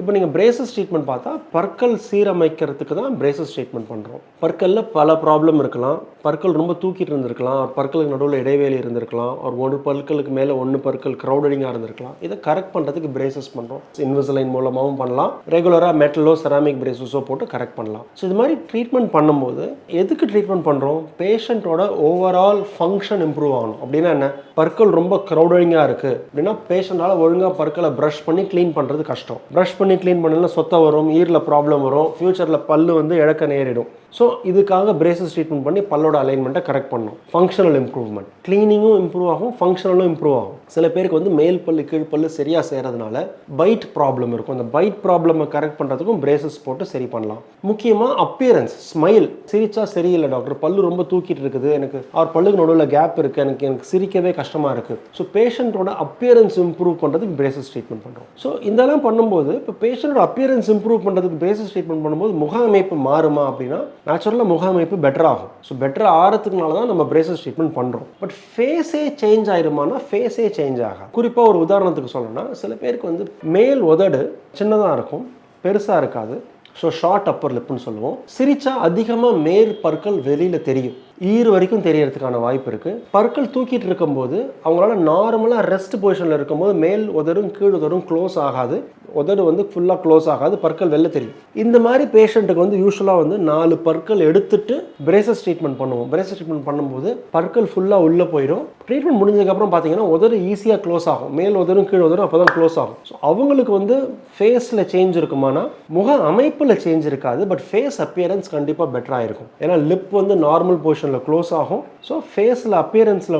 இப்போ நீங்கள் braces treatment பார்த்தா பற்கள் சீரமைக்கிறதுக்கு தான் பிரேசஸ் ட்ரீட்மெண்ட் பண்ணுறோம். பற்களில் பல ப்ராப்ளம் இருக்கலாம். பற்கள் ரொம்ப தூக்கிட்டு இருந்திருக்கலாம், பற்களுக்கு நடுவில் இடைவேளை இருந்திருக்கலாம், ஒரு பற்களுக்கு மேலே பற்கள் க்ரௌடடிங்காக இருந்திருக்கலாம். இதை கரெக்ட் பண்ணுறதுக்கு பிரேசஸ் பண்ணுறோம். இன்விசிலைன் மூலமாகவும் பண்ணலாம், ரெகுலராக மெட்டலோ செராமிக் பிரேசஸோ போட்டு கரெக்ட் பண்ணலாம். ஸோ இது மாதிரி ட்ரீட்மெண்ட் பண்ணும்போது எதுக்கு ட்ரீட்மெண்ட் பண்ணுறோம்? பேஷண்ட்டோட ஓவரால் ஃபங்க்ஷன் இம்ப்ரூவ் ஆகணும். அப்படின்னா என்ன? பற்கள் ரொம்ப க்ரௌடடிங்காக இருக்குது அப்படின்னா பேஷண்ட்டால் ஒழுங்காக பற்களை ப்ரஷ் பண்ணி க்ளீன் பண்ணுறது கஷ்டம். ப்ரஷ் பண்ணி க்ளீன் பண்ணலாம் சொத்தை வரும், ஈரில் ப்ராப்ளம் வரும், ஃப்யூச்சரில் பல்லு இழக்க நேரிடும். ஸோ இதுக்காக பிரேசஸ் ட்ரீட்மெண்ட் பண்ணி பல்லோட அலைன்மெண்ட்டை கரெக்ட் பண்ணணும். ஃபங்க்ஷனல் இம்ப்ரூவ்மெண்ட், க்ளீனிங்கும் இம்ப்ரூவ் ஆகும், ஃபங்க்ஷனலும் இம்ப்ரூவ் ஆகும். சில பேருக்கு மேல் பல்லு கீழ் பல்லு சரியாக செய்கிறதுனால பைட் ப்ராப்ளம் இருக்கும். அந்த பைட் ப்ராப்ளமை கரெக்ட் பண்ணுறதுக்கும் பிரேசஸ் போட்டு சரி பண்ணலாம். முக்கியமாக அப்பியரன்ஸ், ஸ்மைல், சிரிச்சா சரியில்லை டாக்டர், பல்லு ரொம்ப தூக்கிட்டு இருக்குது, எனக்கு அவர் பல்லுக்கு நடுவில் கேப் இருக்குது, எனக்கு சிரிக்கவே கஷ்டமாக இருக்குது. ஸோ பேஷண்ட்டோட அப்பியரன்ஸ் இம்ப்ரூவ் பண்ணுறதுக்கு பிரேசஸ் ட்ரீட்மெண்ட் பண்ணுறோம். ஸோ இதெல்லாம் பண்ணும்போது இப்போ பேஷண்ட்டோட அப்பியரன்ஸ் இம்ப்ரூவ் பண்ணுறதுக்கு பிரேசஸ் ட்ரீட்மெண்ட் பண்ணும்போது முக அமைப்பு மாறுமா அப்படின்னா நேச்சுரலாக முக அமைப்பு பெட்டர் ஆகும். ஸோ பெட்டர் ஆகிறதுக்குனால தான் நம்ம பிரேசஸ் ட்ரீட்மெண்ட் பண்ணுறோம். பட் ஃபேஸே சேஞ்ச் ஆயிருமானா ஃபேஸே சேஞ்ச் ஆகும். குறிப்பாக ஒரு உதாரணத்துக்கு சொல்லணும்னா சில பேருக்கு மேல் உதடு சின்னதாக இருக்கும், பெருசாக இருக்காது. ஸோ ஷார்ட் அப்பர் லிப்னு சொல்லுவோம். சிரிச்சா அதிகமாக மேல் பற்கள் வெளியில் தெரியும், ஈறு வரைக்கும் தெரியறதுக்கான வாய்ப்பு இருக்குது. பற்கள் தூக்கிட்டு இருக்கும்போது அவங்களால நார்மலாக ரெஸ்ட் பொசிஷனில் இருக்கும்போது மேல் உதடும் கீழ் உதடும் க்ளோஸ் ஆகாது, உதடு ஃபுல்லாக க்ளோஸ் ஆகாது, பற்கள் வெளில தெரியும். இந்த மாதிரி பேஷண்ட்டுக்கு யூஸ்வலாக 4 பற்கள் எடுத்துட்டு பிரேசஸ் ட்ரீட்மெண்ட் பண்ணுவோம். பிரேசஸ் ட்ரீட்மெண்ட் பண்ணும்போது பற்கள் ஃபுல்லாக உள்ளே போயிடும். ட்ரீட்மெண்ட் முடிஞ்சதுக்கப்புறம் பார்த்தீங்கன்னா உதடு ஈஸியாக க்ளோஸ் ஆகும், மேல் உதடும் கீழ் உதடும் அப்போ தான் க்ளோஸ் ஆகும். ஸோ அவங்களுக்கு ஃபேஸில் சேஞ்ச் இருக்குமானா முக அமைப்பில் சேஞ்ச் இருக்காது, பட் ஃபேஸ் அப்பியரன்ஸ் கண்டிப்பாக பெட்டராக இருக்கும். ஏன்னா லிப் நார்மல் பொசிஷனில் க்ளோஸ் ஆகும். ஸோ ஃபேஸில் அப்பியரன்ஸில்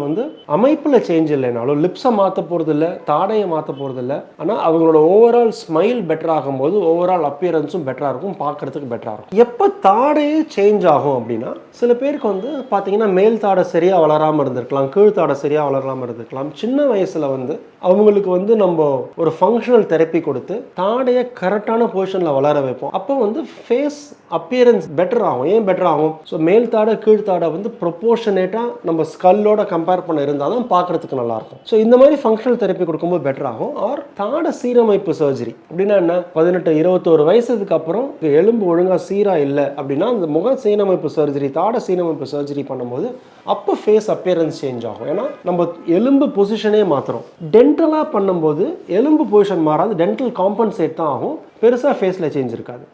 அமைப்பில் சேஞ்ச் இல்லைனாலும் லிப்ஸை மாற்ற போகிறது இல்லை, தாடையை மாற்ற போகிறது இல்லை. ஆனால் அவங்களோட ஓவரால் ஸ்மைல் பெட்டர் ஆகும்போது ஓவரால் அப்பியரன்ஸும் பெட்டராக இருக்கும், பார்க்குறதுக்கு பெட்டராக இருக்கும். எப்போ தாடையே சேஞ்ச் ஆகும் அப்படின்னா சில பேருக்கு பார்த்தீங்கன்னா மேல் தாடை சரியாக வளராமல் இருந்திருக்கலாம், கீழ் தாடை சரியாக வளராமல் இருந்திருக்கலாம். சின்ன வயசில் அவங்களுக்கு நம்ம ஒரு ஃபங்க்ஷனல் தெரப்பி கொடுத்து தாடையை கரெக்டான பொசிஷனில் வளர வைப்போம். அப்போ ஃபேஸ் அப்பியரன்ஸ் பெட்டர் ஆகும். ஏன் பெட்டர் ஆகும்? ஸோ மேல் தாடை கீழ் தாடை ப்ரொபோர்ஷனேட்டாக நம்ம ஸ்கல்லோட கம்பேர் பண்ண இருந்தால் தான் பார்க்குறதுக்கு நல்லாயிருக்கும். ஸோ இந்த மாதிரி ஃபங்க்ஷனல் தெரப்பி கொடுக்கும்போது பெட்டர் ஆகும். ஆர் தாடை சீரமைப்பு சர்ஜரி அப்படின்னா என்ன? 18-21 வயசுக்கு அப்புறம் எலும்பு ஒழுங்காக சீராக இல்லை அப்படின்னா அந்த முக சீரமைப்பு சர்ஜரி, தாடை சீரமைப்பு சர்ஜரி பண்ணும்போது அப்போ ஃபேஸ் அப்பியரன்ஸ் சேஞ்ச் ஆகும். ஏன்னா நம்ம எலும்பு பொசிஷனே மாற்றுறோம். டென்டலாக பண்ணும்போது எலும்பு பொசிஷன் மாறாது, டென்டல் காம்பன்சேட் தான் ஆகும், பெருசாக ஃபேஸில் சேஞ்ச் இருக்காது.